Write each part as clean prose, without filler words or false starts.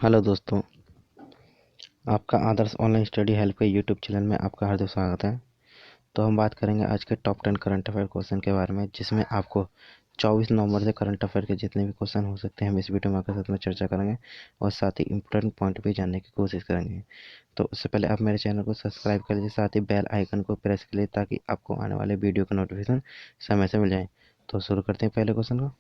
Hello दोस्तों, आपका आदर्श online study help के यूट्यूब चैनल में आपका हार्दिक स्वागत है। तो हम बात करेंगे आज के टॉप 10 करंट अफेयर क्वेश्चन के बारे में, जिसमें आपको 24 नवंबर से करंट अफेयर के जितने भी क्वेश्चन हो सकते हैं हम इस वीडियो में आपके साथ में चर्चा करेंगे और साथ ही इंपॉर्टेंट पॉइंट भी जानने की कोशिश करेंगे। तो उससे पहले आप मेरे चैनल को सब्सक्राइब कर लीजिए, साथ ही बेल आइकन को प्रेस कर लीजिए ताकि आपको आने वाले वीडियो का नोटिफिकेशन समय से मिल जाए। तो शुरू करते हैं पहले क्वेश्चन को।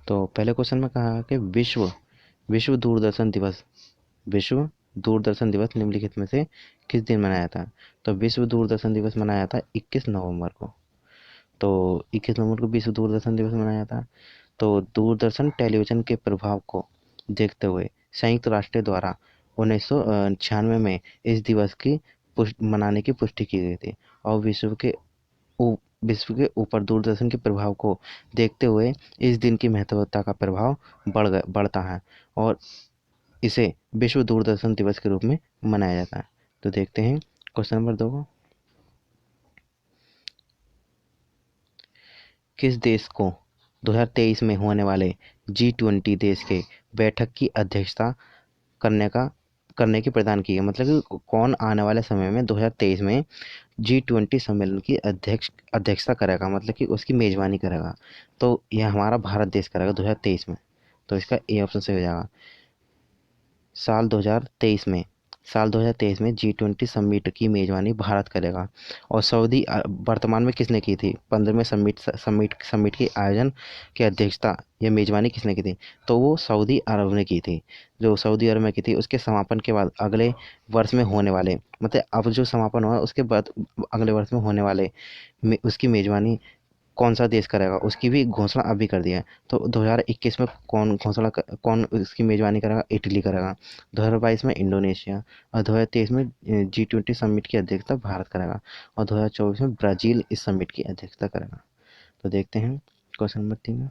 तो पहले क्वेश्चन में कहा कि विश्व दूरदर्शन दिवस विश्व दूरदर्शन दिवस निम्नलिखित में से किस दिन मनाया था? तो विश्व दूरदर्शन दिवस मनाया था 21 नवंबर को। तो 21 नवंबर को विश्व दूरदर्शन दिवस मनाया था। तो दूरदर्शन टेलीविजन के प्रभाव को देखते हुए संयुक्त राष्ट्र द्वारा 1996 में इस दिवस की मनाने की पुष्टि की गई थी और विश्व के ऊपर दूरदर्शन के प्रभाव को देखते हुए इस दिन की महत्वता का प्रभाव बढ़ता है और इसे विश्व दूरदर्शन दिवस के रूप में मनाया जाता है। तो देखते हैं क्वेश्चन नंबर 2 को। किस देश को 2023 में होने वाले G20 देश के बैठक की अध्यक्षता करने की प्रदान की है? मतलब कि कौन आने वाले समय में 2023 में G20 सम्मेलन की अध्यक्षता करेगा, मतलब कि उसकी मेजबानी करेगा। तो यह हमारा भारत देश करेगा 2023 में। तो इसका ए ऑप्शन सही हो जाएगा। साल 2023 में G20 समिट की मेजबानी भारत करेगा। और वर्तमान में किसने की थी? 15वें समिट के आयोजन की अध्यक्षता या मेजबानी किसने की थी? तो वो सऊदी अरब ने की थी। जो सऊदी अरब में की थी, उसके समापन के बाद अगले वर्ष में होने वाले, मतलब अब जो समापन हुआ उसके बाद अगले वर्ष में होने वाले उसकी मेजबानी कौन सा देश करेगा, उसकी भी घोषणा अभी कर दिया है। तो 2021 में कौन इसकी मेजबानी करेगा? इटली करेगा। 2022 में इंडोनेशिया और 2023 में G20 समिट की अध्यक्षता भारत करेगा और 2024 में ब्राजील इस समिट की अध्यक्षता करेगा। तो देखते हैं क्वेश्चन नंबर 3 में।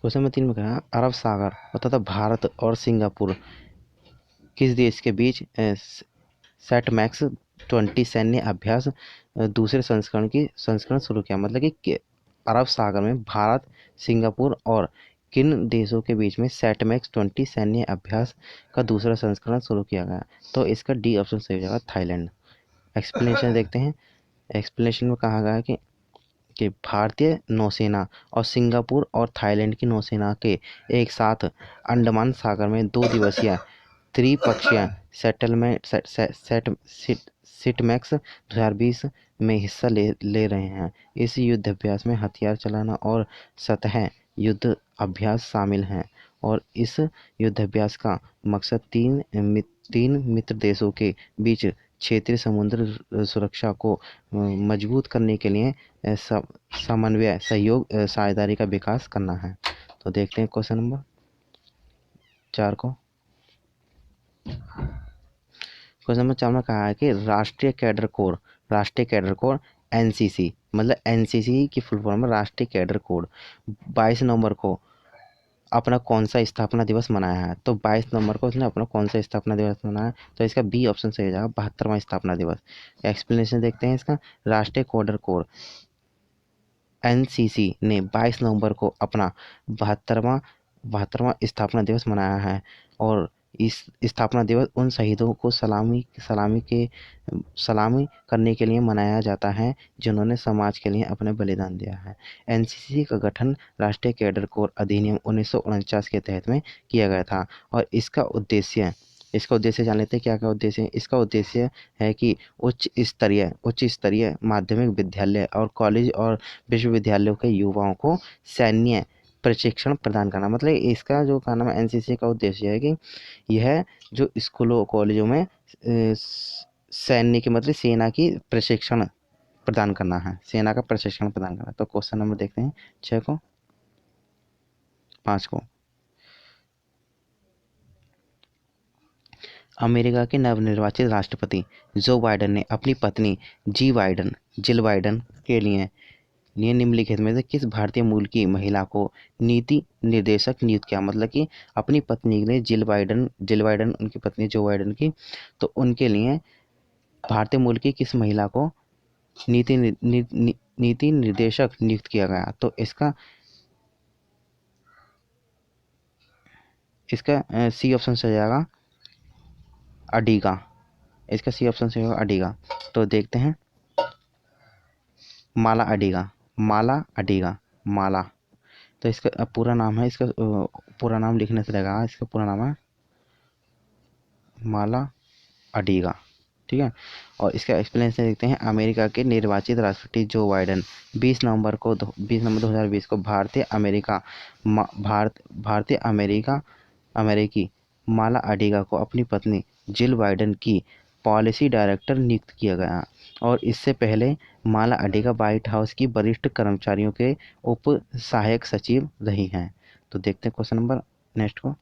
क्वेश्चन नंबर 3 में कहा अरब सागर तथा भारत और सिंगापुर किस देश के बीच सेटमैक्स 20 सैन्य अभ्यास दूसरे संस्करण शुरू किया? मतलब कि अरब सागर में भारत, सिंगापुर और किन देशों के बीच में सेटमैक्स 20 सैन्य अभ्यास का दूसरा संस्करण शुरू किया गया? तो इसका डी ऑप्शन सही हो जाएगा, थाईलैंड। एक्सप्लेनेशन देखते हैं। एक्सप्लेनेशन में कहा गया है कि भारतीय नौसेना और सिंगापुर और थाईलैंड की नौसेना के एक साथ अंडमान सागर में 2 दिवसीय त्रिपक्षीय सेटलमेंट सिटमैक्स 2020 में हिस्सा ले रहे हैं। इस युद्धाभ्यास में हथियार चलाना और सतह युद्ध अभ्यास शामिल हैं और इस युद्धाभ्यास का मकसद तीन मित्र देशों के बीच क्षेत्रीय समुद्र सुरक्षा को मजबूत करने के लिए समन्वय, सहयोग, साझेदारी का विकास करना है। तो देखते हैं क्वेश्चन नंबर 4 को। क्वेश्चन नंबर 4 में कहा है कि राष्ट्रीय कैडर कोर एनसीसी, मतलब एनसीसी की फुल फॉर्म है राष्ट्रीय कैडर कोर, 22 नवंबर को अपना कौन सा स्थापना दिवस मनाया है? तो 22 नवंबर को उसने अपना कौन सा स्थापना दिवस मनाया? तो इसका बी ऑप्शन सही हो जाएगा, 72वां स्थापना दिवस। एक्सप्लेनेशन देखते हैं इसका। राष्ट्रीय कैडर कोर एनसीसी ने 22 नवंबर को अपना 72वां स्थापना दिवस मनाया है और इस स्थापना दिवस उन शहीदों को सलामी करने के लिए मनाया जाता है जिन्होंने समाज के लिए अपने बलिदान दिया है। एनसीसी का गठन राष्ट्रीय कैडर कोर अधिनियम 1949 के तहत में किया गया था और इसका उद्देश्य जान लेते हैं क्या क्या उद्देश्य है। इसका उद्देश्य है कि उच्च स्तरीय माध्यमिक विद्यालय और कॉलेज और विश्वविद्यालयों के युवाओं को सैन्य प्रशिक्षण प्रदान करना। मतलब इसका जो का नाम एनसीसी का उद्देश्य है कि यह जो स्कूलों कॉलेजों में सैन्य की मतलब सेना की प्रशिक्षण प्रदान करना है, सेना का प्रशिक्षण प्रदान करना। तो क्वेश्चन नंबर देखते हैं 6 को 5 को। अमेरिका के नवनिर्वाचित राष्ट्रपति जो बाइडेन ने अपनी पत्नी जिल बाइडेन के लिए निम्नलिखित में से किस भारतीय मूल की महिला को नीति निर्देशक नियुक्त किया? मतलब कि अपनी पत्नी के लिए जिल बाइडेन उनकी पत्नी जो बाइडेन की, तो उनके लिए भारतीय मूल की किस महिला को नीति निर्देशक नियुक्त किया गया। तो इसका सी ऑप्शन से हो जाएगा अडिगा। इसका सी ऑप्शन से होगा अडिगा। तो देखते हैं, माला अडिगा, माला अडिगा, माला। तो इसका पूरा नाम है, इसका पूरा नाम लिखने से रहेगा, इसका पूरा नाम है माला अडिगा। ठीक है। और इसका एक्सप्लेनेशन देखते हैं। अमेरिका के निर्वाचित राष्ट्रपति जो बाइडेन 20 नवंबर 2020 को अमेरिकी माला अडिगा को अपनी पत्नी जिल बाइडेन की पॉलिसी डायरेक्टर नियुक्त किया गया। और इससे पहले माला अडिगा व्हाइट हाउस की वरिष्ठ कर्मचारियों के उप सहायक सचिव रही हैं। तो देखते हैं क्वेश्चन नंबर नेक्स्ट को।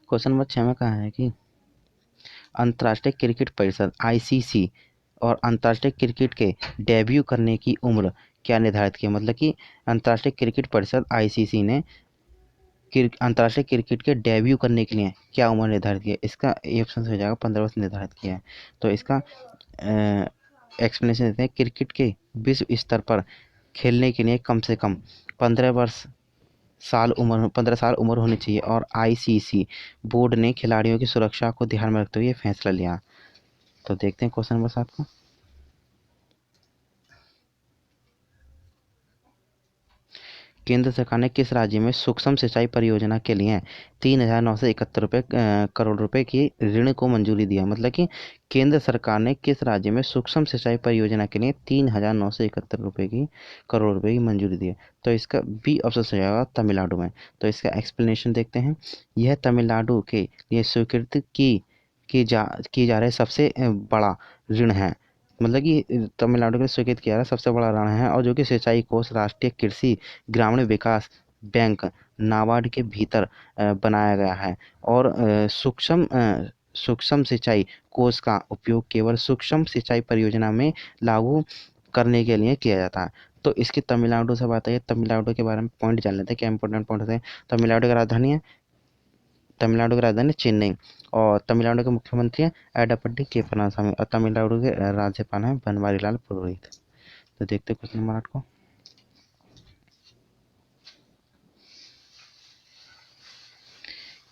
क्वेश्चन नंबर 6 में कहा है कि अंतर्राष्ट्रीय क्रिकेट परिषद आईसीसी और अंतर्राष्ट्रीय क्रिकेट के डेब्यू करने की उम्र क्या निर्धारित की। मतलब कि अंतर्राष्ट्रीय क्रिकेट परिषद आईसीसी ने अंतर्राष्ट्रीय क्रिकेट के डेब्यू करने के लिए क्या उम्र निर्धारित की है। इसका ये ऑप्शन हो जाएगा 15 वर्ष निर्धारित किया है। तो इसका एक्सप्लेनेशन देते हैं। क्रिकेट के विश्व स्तर पर खेलने के लिए कम से कम 15 साल उम्र होनी चाहिए। और आईसीसी बोर्ड ने खिलाड़ियों की सुरक्षा को ध्यान में रखते हुए फैसला लिया। तो देखते हैं क्वेश्चन नंबर 7 को। केंद्र सरकार ने किस राज्य में सूक्ष्म सिंचाई परियोजना के लिए 3,971 करोड़ रुपए की ऋण को मंजूरी दिया। मतलब कि केंद्र सरकार ने किस राज्य में सूक्ष्म सिंचाई परियोजना के लिए 3,971 करोड़ रुपए की मंजूरी दी है। तो इसका बी ऑप्शन हो जाएगा तमिलनाडु में। तो इसका एक्सप्लेनेशन देखते हैं। यह तमिलनाडु के लिए स्वीकृत की जा रही सबसे बड़ा ऋण है। मतलब कि तमिलनाडु के लिए स्वीकृत किया गया सबसे बड़ा ऋण है। और जो कि सिंचाई कोष राष्ट्रीय कृषि ग्रामीण विकास बैंक नाबार्ड के भीतर बनाया गया है। और सूक्ष्म सिंचाई कोष का उपयोग केवल सूक्ष्म सिंचाई परियोजना में लागू करने के लिए किया जाता है। तो इसकी तमिलनाडु से बात है। तमिलनाडु के बारे में पॉइंट जान लेते हैं, क्या इंपॉर्टेंट पॉइंट होते हैं। तमिलनाडु की राजधानी चेन्नई। और तमिलनाडु के मुख्यमंत्री हैं एडप्पडी के पलानीस्वामी। और तमिलनाडु के राज्यपाल हैं बनवारीलाल पुरोहित। तो देखते क्वेश्चन नंबर 8 को।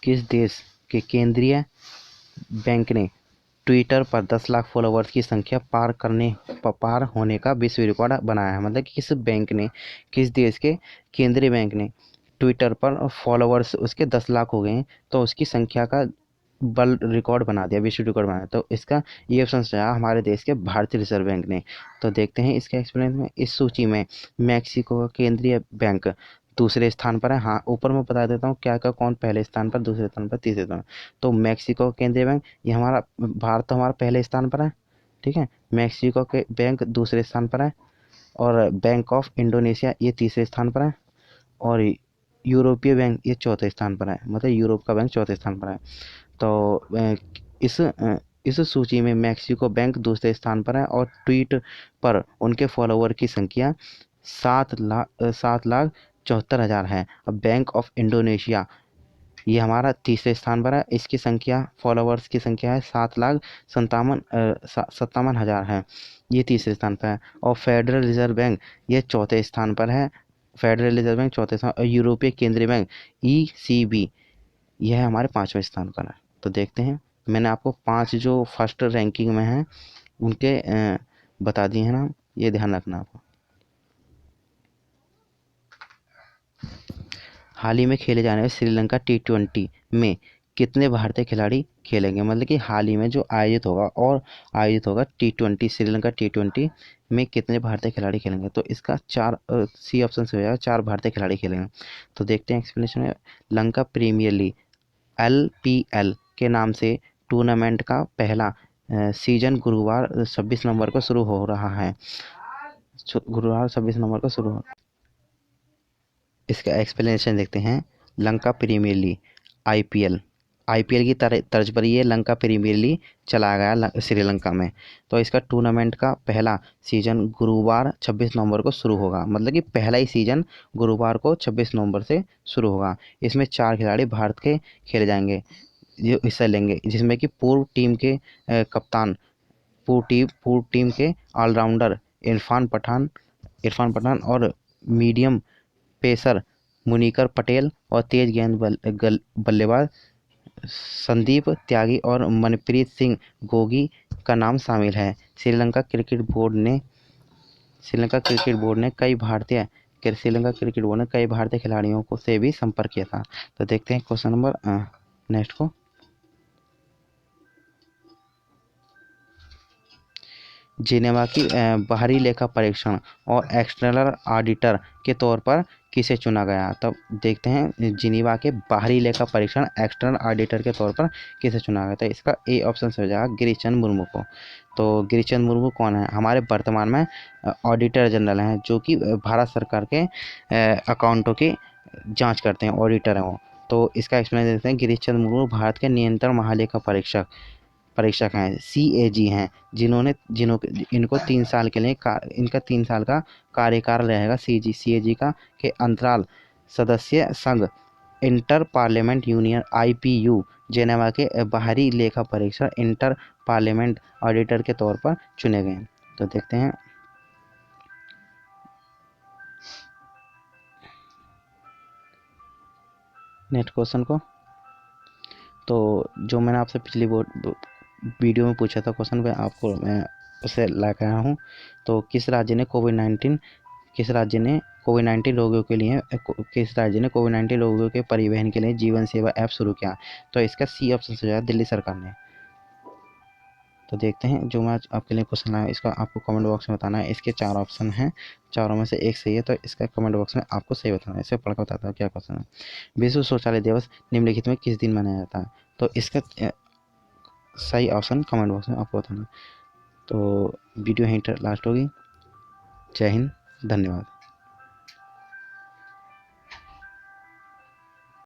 किस देश के केंद्रीय बैंक ने ट्विटर पर 10 लाख फॉलोवर्स की संख्या पार होने का विश्व रिकॉर्ड बनाया है। मतलब कि किस देश के केंद्रीय बैंक ने ट्विटर पर फॉलोवर्स उसके 10 लाख हो गए हैं, तो उसकी संख्या का रिकॉर्ड बना दिया, विश्व रिकॉर्ड बनाया। तो इसका ये ऑप्शन है हमारे देश के भारतीय रिजर्व बैंक ने। तो देखते हैं इसके एक्सप्लेन में। इस सूची में मैक्सिको का केंद्रीय बैंक दूसरे स्थान पर है। हाँ, ऊपर मैं बता देता हूँ क्या क्या कौन पहले स्थान पर, दूसरे स्थान पर, तीसरे स्थान पर। तो मैक्सिको केंद्रीय बैंक, ये हमारा भारत तो हमारा पहले स्थान पर है। ठीक है। मैक्सिको के बैंक दूसरे स्थान पर है। और बैंक ऑफ इंडोनेशिया ये तीसरे स्थान पर है। और यूरोपीय बैंक ये चौथे स्थान पर है। मतलब यूरोप का बैंक चौथे स्थान पर है। तो इस सूची में मैक्सिको बैंक दूसरे स्थान पर है। और ट्वीट पर उनके फॉलोवर की संख्या 7,74,000 है। अब बैंक ऑफ इंडोनेशिया ये हमारा तीसरे स्थान पर है। इसकी संख्या, फॉलोवर्स की संख्या है 7,57,000 है। ये तीसरे स्थान पर है। और फेडरल रिजर्व बैंक ये चौथे स्थान पर है। फेडरल रिजर्व बैंक चौथे स्थान। और यूरोपीय केंद्रीय बैंक ECB यह हमारे 5वें स्थान पर है। तो देखते हैं, मैंने आपको 5 जो फर्स्ट रैंकिंग में हैं उनके बता दिए हैं ना, ये ध्यान रखना आपको। हाल ही में खेले जाने वाले श्रीलंका T20 में कितने भारतीय खिलाड़ी खेलेंगे। मतलब कि हाल ही में जो आयोजित होगा T20 श्रीलंका T20 में कितने भारतीय खिलाड़ी खेलेंगे। तो इसका 4 सी ऑप्शन से हो जाएगा, 4 भारतीय खिलाड़ी खेलेंगे। तो देखते हैं एक्सप्लेनेशन में। लंका प्रीमियर लीग LPL के नाम से टूर्नामेंट का पहला सीजन गुरुवार 26 नवंबर को शुरू हो रहा है। गुरुवार 26 नवंबर को शुरू हो। इसका एक्सप्लेनेशन देखते हैं। लंका प्रीमियर लीग IPL की तर्ज पर ये लंका प्रीमियर लीग चलाया गया श्रीलंका में। तो इसका टूर्नामेंट का पहला सीजन गुरुवार 26 नवंबर को शुरू होगा। मतलब कि पहला ही सीजन गुरुवार को 26 नवंबर से शुरू होगा। इसमें 4 खिलाड़ी भारत के खेले जाएंगे, जो हिस्सा लेंगे, जिसमें कि पूर्व पूर्व टीम के ऑलराउंडर इरफान पठान और मीडियम पेसर मुनीकर पटेल और तेज बल्लेबाज संदीप त्यागी और मनप्रीत सिंह गोगी का नाम शामिल है। श्रीलंका क्रिकेट बोर्ड ने कई भारतीय खिलाड़ियों को से भी संपर्क किया था। तो देखते हैं क्वेश्चन नंबर नेक्स्ट को। जिनेवा की बाहरी लेखा परीक्षण और एक्सटर्नल ऑडिटर के तौर पर किसे चुना गया। तब देखते हैं जिनेवा के बाहरी लेखा परीक्षण एक्सटर्नल ऑडिटर के तौर पर किसे चुना गया। तो इसका ए ऑप्शन से हो जाएगा गिरिचंद मुर्मू को। तो गिरिचंद मुर्मू कौन है, हमारे वर्तमान में ऑडिटर जनरल हैं, जो कि भारत सरकार के अकाउंटों की जाँच करते हैं, ऑडिटर हैं वो। तो इसका एक्सप्लेनेशन देते हैं। गिरिचंद मुर्मू भारत के नियंत्रण महालेखा परीक्षक हैं, CAG हैं, इनको 3 साल के लिए इनका 3 साल का कार्यकाल रहेगा। CAG का के अंतराल सदस्य संघ inter parliament union IPU Geneva के बाहरी लेखा परीक्षक इंटर पार्लियामेंट ऑडिटर के तौर पर चुने गए। तो देखते हैं नेक्स्ट क्वेश्चन को। तो जो मैंने आपसे पिछली वीडियो में पूछा था क्वेश्चन, पे आपको मैं उसे ला कर आया हूँ। तो किस राज्य ने कोविड-19 रोगियों के परिवहन के लिए जीवन सेवा ऐप शुरू किया। तो इसका सी ऑप्शन से जाएगा दिल्ली सरकार ने। तो देखते हैं जो मैं आज आपके लिए क्वेश्चन लाया, इसका आपको कमेंट बॉक्स में बताना है। इसके 4 ऑप्शन हैं, चारों में से एक सही है, तो इसका कमेंट बॉक्स में आपको सही बताना है। इसे पढ़कर बताता हूँ क्या क्वेश्चन है। विश्व शौचालय दिवस निम्नलिखित में किस दिन मनाया जाता है। तो इसका सही ऑप्शन कमेंट बॉक्स में आपको बताना। तो वीडियो यहीं लास्ट होगी। जय हिंद, धन्यवाद।